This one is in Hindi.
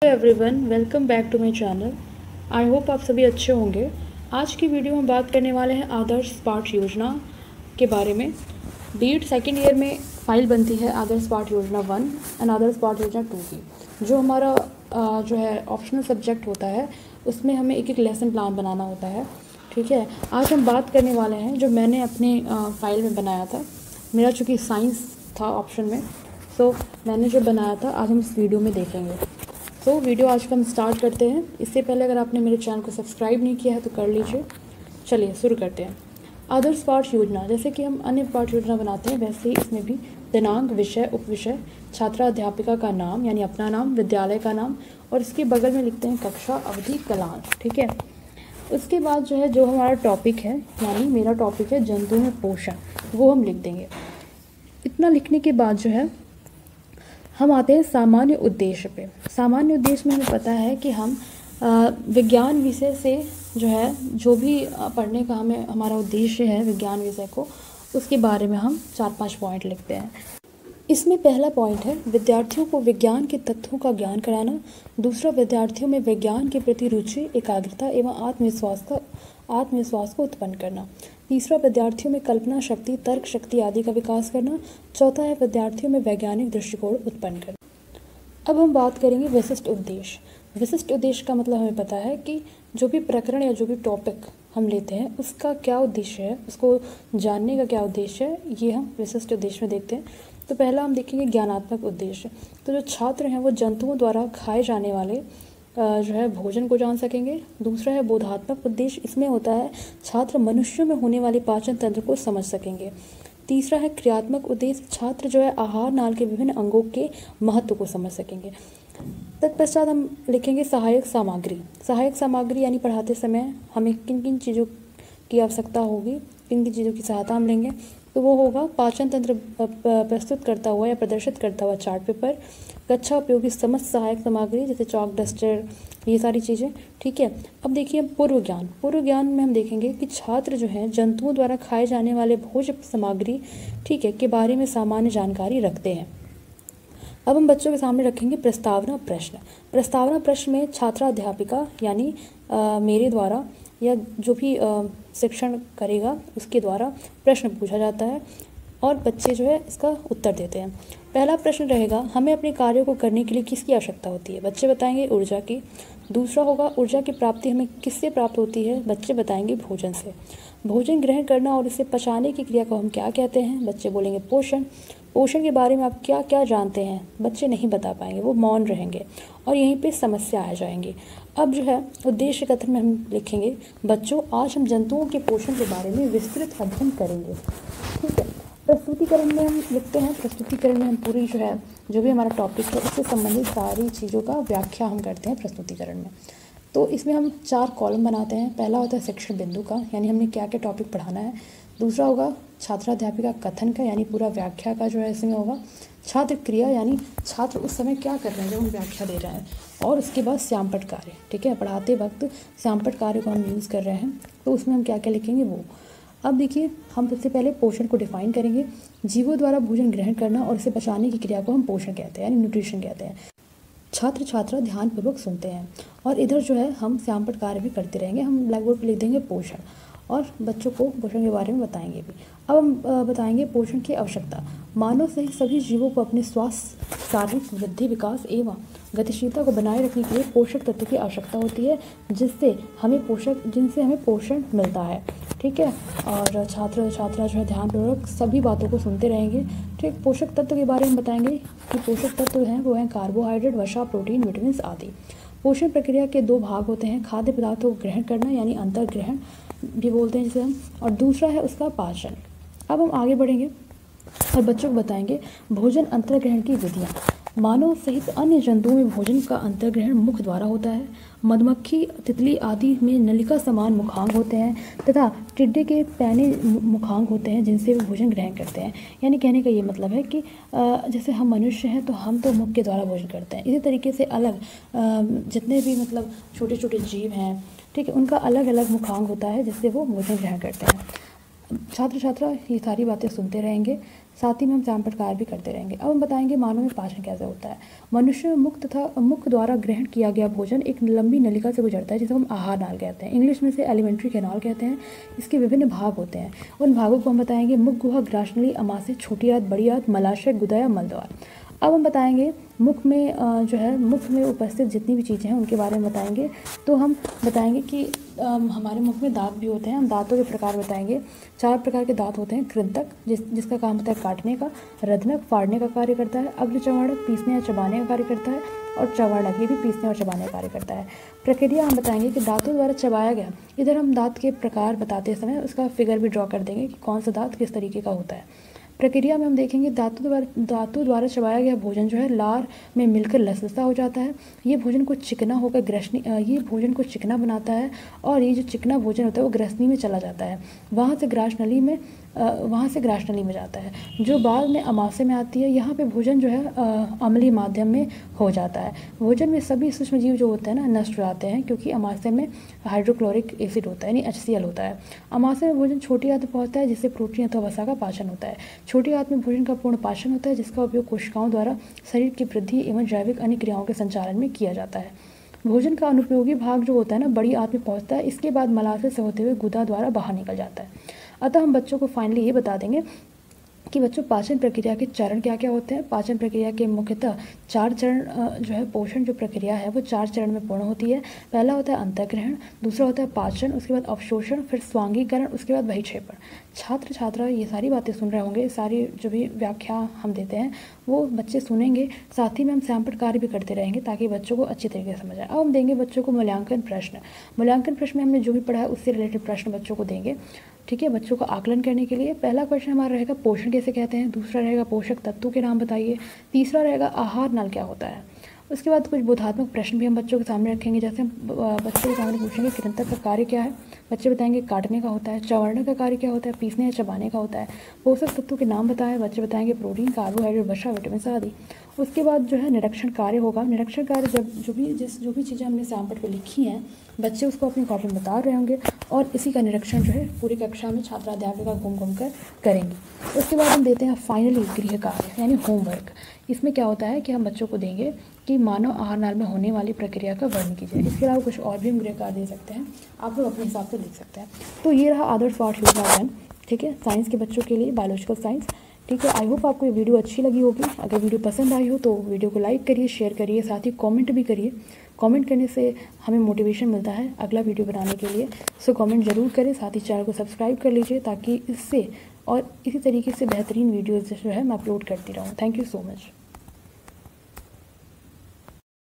Hello everyone, welcome back to my channel. I hope आप सभी अच्छे होंगे। आज की वीडियो में बात करने वाले हैं आदर्श पाठ योजना के बारे में। बीएड सेकेंड ईयर में फाइल बनती है आदर्श पाठ योजना 1 एंड आदर्श पाठ योजना 2 की। जो हमारा जो है ऑप्शनल सब्जेक्ट होता है उसमें हमें एक एक लेसन प्लान बनाना होता है। ठीक है, आज हम बात करने वाले हैं जो मैंने अपने फाइल में बनाया था। मेरा चूँकि साइंस था ऑप्शन में, सो मैंने जो बनाया था आज हम इस वीडियो में देखेंगे। तो वीडियो आज का हम स्टार्ट करते हैं। इससे पहले अगर आपने मेरे चैनल को सब्सक्राइब नहीं किया है तो कर लीजिए। चलिए शुरू करते हैं। आदर्श पाठ योजना, जैसे कि हम अन्य पाठ योजना बनाते हैं वैसे ही इसमें भी दिनांक, विषय, उपविषय, छात्रा अध्यापिका का नाम यानी अपना नाम, विद्यालय का नाम और इसके बगल में लिखते हैं कक्षा, अवधि, कलांश। ठीक है, उसके बाद जो है जो हमारा टॉपिक है, यानी मेरा टॉपिक है जंतु में पोषण, वो हम लिख देंगे। इतना लिखने के बाद जो है हम आते हैं सामान्य उद्देश्य पे। सामान्य उद्देश्य में हमें पता है कि हम विज्ञान विषय से जो है जो भी पढ़ने का हमारा उद्देश्य है विज्ञान विषय को, उसके बारे में हम 4-5 पॉइंट लिखते हैं। इसमें पहला पॉइंट है विद्यार्थियों को विज्ञान के तत्वों का ज्ञान कराना। दूसरा, विद्यार्थियों में विज्ञान के प्रति रुचि, एकाग्रता एवं आत्मविश्वास को उत्पन्न करना। तीसरा, विद्यार्थियों में कल्पना शक्ति, तर्क शक्ति आदि का विकास करना। चौथा है विद्यार्थियों में वैज्ञानिक दृष्टिकोण उत्पन्न करना। अब हम बात करेंगे विशिष्ट उद्देश्य। विशिष्ट उद्देश्य का मतलब हमें पता है कि जो भी प्रकरण या जो भी टॉपिक हम लेते हैं उसका क्या उद्देश्य है, उसको जानने का क्या उद्देश्य है, ये हम विशिष्ट उद्देश्य में देखते हैं। तो पहला हम देखेंगे ज्ञानात्मक उद्देश्य। तो जो छात्र हैं वो जंतुओं द्वारा खाए जाने वाले जो है भोजन को जान सकेंगे। दूसरा है बोधात्मक उद्देश्य, इसमें होता है छात्र मनुष्यों में होने वाले पाचन तंत्र को समझ सकेंगे। तीसरा है क्रियात्मक उद्देश्य, छात्र जो है आहार नाल के विभिन्न अंगों के महत्व को समझ सकेंगे। तत्पश्चात हम लिखेंगे सहायक सामग्री। सहायक सामग्री यानी पढ़ाते समय हमें किन किन चीज़ों की आवश्यकता होगी, किन किन चीज़ों की सहायता हम लेंगे, तो वो होगा पाचन तंत्र प्रस्तुत करता हुआ या प्रदर्शित करता हुआ चार्ट पेपर, कक्षा उपयोगी समस्त सहायक सामग्री जैसे चौक, डस्टर, ये सारी चीज़ें। ठीक है, अब देखिए पूर्व ज्ञान। पूर्व ज्ञान में हम देखेंगे कि छात्र जो हैं जंतुओं द्वारा खाए जाने वाले भोज्य सामग्री, ठीक है, के बारे में सामान्य जानकारी रखते हैं। अब हम बच्चों के सामने रखेंगे प्रस्तावना प्रश्न। प्रस्तावना प्रश्न में छात्रा अध्यापिका यानी मेरे द्वारा या जो भी शिक्षण करेगा उसके द्वारा प्रश्न पूछा जाता है और बच्चे जो है इसका उत्तर देते हैं। पहला प्रश्न रहेगा, हमें अपने कार्यों को करने के लिए किसकी आवश्यकता होती है? बच्चे बताएंगे ऊर्जा की। दूसरा होगा ऊर्जा की प्राप्ति हमें किससे प्राप्त होती है? बच्चे बताएंगे भोजन से। भोजन ग्रहण करना और इसे पचाने की क्रिया को हम क्या कहते हैं? बच्चे बोलेंगे पोषण। पोषण के बारे में आप क्या क्या जानते हैं? बच्चे नहीं बता पाएंगे, वो मौन रहेंगे और यहीं पे समस्या आ जाएंगी। अब जो है उद्देश्य कथन में हम लिखेंगे, बच्चों आज हम जंतुओं के पोषण के बारे में विस्तृत अध्ययन करेंगे। ठीक है, प्रस्तुतिकरण में हम लिखते हैं, प्रस्तुतिकरण में हम पूरी जो है जो भी हमारा टॉपिक है उससे संबंधित सारी चीज़ों का व्याख्या हम करते हैं प्रस्तुतिकरण में। तो इसमें हम 4 कॉलम बनाते हैं। पहला होता है शिक्षण बिंदु का, यानी हमने क्या क्या टॉपिक पढ़ाना है। दूसरा होगा छात्राध्यापिका कथन का, यानी पूरा व्याख्या का जो है इसमें होगा। छात्र क्रिया, यानी छात्र उस समय क्या कर रहे हैं जब हम व्याख्या दे रहे हैं। और उसके बाद श्यामपट्ट कार्य। ठीक है, पढ़ाते वक्त श्यामपट्ट कार्य को हम यूज़ कर रहे हैं तो उसमें हम क्या क्या लिखेंगे वो। अब देखिए, हम सबसे पहले पोषण को डिफाइन करेंगे। जीवों द्वारा भोजन ग्रहण करना और इसे पचाने की क्रिया को हम पोषण कहते हैं, यानी न्यूट्रिशन कहते हैं। छात्र छात्रा ध्यानपूर्वक सुनते हैं और इधर जो है हम श्यामपट्ट कार्य भी करते रहेंगे। हम ब्लैक बोर्ड पर लिख देंगे पोषण और बच्चों को पोषण के बारे में बताएंगे भी। अब हम बताएंगे पोषण की आवश्यकता। मानव सहित सभी जीवों को अपने स्वास्थ्य, शारीरिक वृद्धि, विकास एवं गतिशीलता को बनाए रखने के लिए पोषक तत्व की आवश्यकता होती है, जिनसे हमें पोषण मिलता है। ठीक है, और छात्र छात्रा जो है ध्यानपूर्वक सभी बातों को सुनते रहेंगे। ठीक, पोषक तत्व के बारे में बताएंगे कि पोषक तत्व हैं वो हैं कार्बोहाइड्रेट, वसा, प्रोटीन, विटामिन आदि। पोषण प्रक्रिया के 2 भाग होते हैं, खाद्य पदार्थों को ग्रहण करना यानी अंतर्ग्रहण भी बोलते हैं जिसे हम, और दूसरा है उसका पाचन। अब हम आगे बढ़ेंगे और बच्चों को बताएंगे भोजन अंतर्ग्रहण की विधियाँ। मानव सहित अन्य जंतुओं में भोजन का अंतर्ग्रहण मुख द्वारा होता है। मधुमक्खी, तितली आदि में नलिका समान मुखांग होते हैं तथा टिड्डे के पैने मुखांग होते हैं जिनसे वे भोजन ग्रहण करते हैं। यानी कहने का ये मतलब है कि जैसे हम मनुष्य हैं तो हम तो मुख के द्वारा भोजन करते हैं, इसी तरीके से अलग जितने भी मतलब छोटे छोटे जीव हैं, ठीक है, उनका अलग अलग मुखांग होता है जिससे वो भोजन ग्रहण करते हैं। छात्र छात्रा ये सारी बातें सुनते रहेंगे। साथ ही में हम सैंपल कार्य भी करते रहेंगे। अब हम बताएंगे मानव में पाचन कैसे होता है। मनुष्य में मुख तथा मुख द्वारा ग्रहण किया गया भोजन एक लंबी नलिका से गुजरता है जिसे हम आहार नाल कहते हैं, इंग्लिश में से एलिमेंट्री कैनाल कहते हैं। इसके विभिन्न भाग होते हैं, उन भागों को हम बताएंगे मुख, गुहा, ग्रासनली, अमाशय, छोटी आंत, बड़ी आंत, मलाशय, गुदा या मलद्वार। अब हम बताएंगे मुख में जो है मुख में उपस्थित जितनी भी चीज़ें हैं उनके बारे में बताएंगे। तो हम बताएंगे कि हमारे मुख में दांत भी होते हैं। हम दांतों के प्रकार बताएंगे। 4 प्रकार के दांत होते हैं। कृंतक जिसका काम होता है काटने का, रत्नक फाड़ने का कार्य करता है, अग्रचर्वणक पीसने या चबाने का कार्य करता है, और चवर्णक ये भी पीसने और चबाने का कार्य करता है। प्रक्रिया हम बताएंगे कि दांतों द्वारा चबाया गया, इधर हम दांत के प्रकार बताते समय उसका फिगर भी ड्रॉ कर देंगे कि कौन सा दांत किस तरीके का होता है। प्रक्रिया में हम देखेंगे दांतों द्वारा चबाया गया भोजन जो है लार में मिलकर लसलसा हो जाता है। ये भोजन को चिकना होकर ये भोजन को चिकना बनाता है, और ये जो चिकना भोजन होता है वो ग्रसनी में चला जाता है, वहाँ से ग्रासनली में जाता है, जो बाद में अमाशय में आती है। यहाँ पे भोजन जो है अम्लीय माध्यम में हो जाता है। भोजन में सभी सूक्ष्म जीव जो होते हैं ना नष्ट हो जाते हैं, क्योंकि अमाशय में हाइड्रोक्लोरिक एसिड होता है, यानी HCl होता है। अमाशय में भोजन छोटी आंत में पहुँचता है, जिससे प्रोटीन अथवा वसा का पाचन होता है। छोटी आंत में भोजन का पूर्ण पाचन होता है, जिसका उपयोग कोशिकाओं द्वारा शरीर की वृद्धि एवं जैविक अन्य क्रियाओं के संचालन में किया जाता है। भोजन का अनुपयोगी भाग जो होता है ना बड़ी आंत में पहुँचता है, इसके बाद मलाशय से होते हुए गुदा द्वारा बाहर निकल जाता है। अतः हम बच्चों को फाइनली ये बता देंगे कि बच्चों पाचन प्रक्रिया के चरण क्या क्या होते हैं। पाचन प्रक्रिया के मुख्यतः 4 चरण जो है पोषण जो प्रक्रिया है वो 4 चरण में पूर्ण होती है। पहला होता है अंतःग्रहण, दूसरा होता है पाचन, उसके बाद अवशोषण, फिर स्वांगीकरण, उसके बाद बहिक्षेपण। छात्र छात्रा ये सारी बातें सुन रहे होंगे, सारी जो भी व्याख्या हम देते हैं वो बच्चे सुनेंगे, साथ ही में हम सैंपल कार्य भी करते रहेंगे ताकि बच्चों को अच्छी तरीके से समझ आए। अब हम देंगे बच्चों को मूल्यांकन प्रश्न। मूल्यांकन प्रश्न में हमने जो भी पढ़ा है उससे रिलेटेड प्रश्न बच्चों को देंगे, ठीक है। बच्चों का आकलन करने के लिए पहला क्वेश्चन हमारा रहेगा पोषण कैसे कहते हैं, दूसरा रहेगा पोषक तत्वों के नाम बताइए, तीसरा रहेगा आहार नाल क्या होता है। उसके बाद कुछ बोधात्मक प्रश्न भी हम बच्चों के सामने रखेंगे, जैसे हम बच्चों के सामने पूछेंगे कृंतक का कार्य क्या है, बच्चे बताएंगे काटने का होता है, चवर्णक का कार्य क्या होता है, पीसने या चबाने का होता है, पोषक तत्वों के नाम बताएं, बच्चे बताएंगे प्रोटीन, कार्बोहाइड्रेट, वसा, विटामिन आदि। उसके बाद जो है निरीक्षण कार्य होगा। निरीक्षण कार्य जब जो भी चीज़ें हमने सैंपल पे लिखी हैं बच्चे उसको अपनी कॉपी में बता रहे होंगे, और इसी का निरीक्षण जो है पूरी कक्षा में छात्र अध्यापिका घूम घूम कर करेंगे। उसके बाद हम देते हैं फाइनली गृह कार्य यानी होमवर्क। इसमें क्या होता है कि हम बच्चों को देंगे कि मानव आहार नाल में होने वाली प्रक्रिया का वर्णन कीजिए। इसके अलावा कुछ और भी हम गृह कार्य दे सकते हैं, आप लोग अपने हिसाब से लिख सकते हैं। तो ये रहा आदर्श पाठ योजना 1, ठीक है, साइंस के बच्चों के लिए, बायोलॉजिकल साइंस, ठीक है। आई होप आपको ये वीडियो अच्छी लगी होगी। अगर वीडियो पसंद आई हो तो वीडियो को लाइक करिए, शेयर करिए, साथ ही कमेंट भी करिए। कमेंट करने से हमें मोटिवेशन मिलता है अगला वीडियो बनाने के लिए। सो कमेंट ज़रूर करें, साथ ही चैनल को सब्सक्राइब कर लीजिए ताकि इससे और इसी तरीके से बेहतरीन वीडियोज़ जो है मैं अपलोड करती रहूँ। Thank you so much.